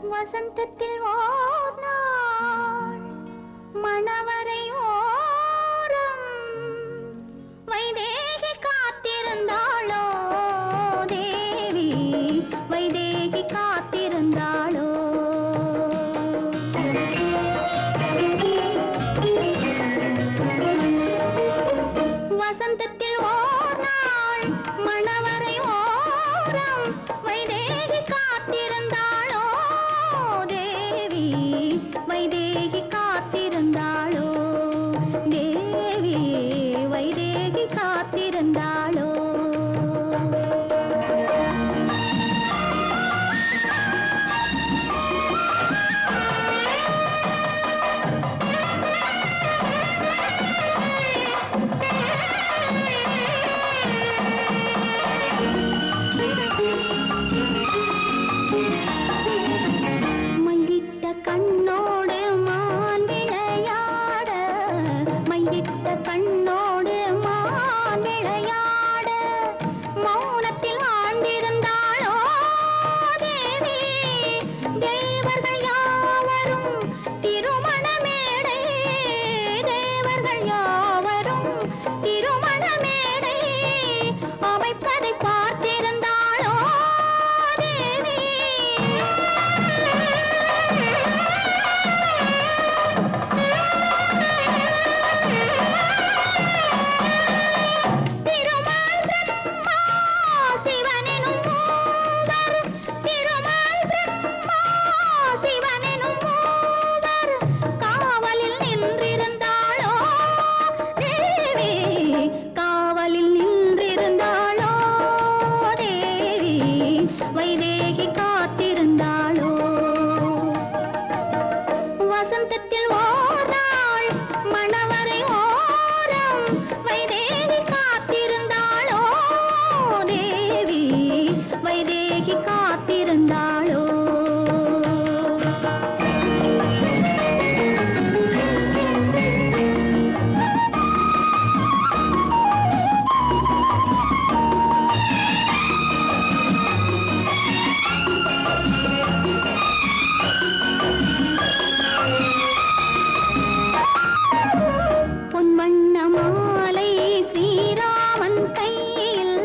வசந்தத்தில் ஓர் நாள் மணவரை ஓரம் வைதேகி காத்திருந்தாளோ தேவி வைதேகி காத்திருந்தாளோ வசந்தத்தில் ஓர் நாள் மணவரை ஓரம் வைதேகி காத்திருந்தாளோ தேவி வைதேகி காத்திருந்தாளோ தேவி வைதேகி காத்திருந்தாளோ கண்ணோடு மான் விளையாட மையிட்ட கண்ணோடு மான் விளையாட மௌனத்தில் ஆழ்ந்திருந்தாளோ தேவி தேவர்கள் யாவரும் திருமண மேடை தேவர்கள் யாவரும் திருமண மேடை அமைப்பதை பார்த்திருந்தாளோ தேவி வைதேகி காத்திருந்தாளோ வசந்தத்தில் ஓர் நாள் மணவரை ஓரம் வைதேகி காத்திருந்தாளோ தேவி வைதேகி காத்திருந்தாளோ பொன்வண்ண மாலை ஸ்ரீராமன் கையில்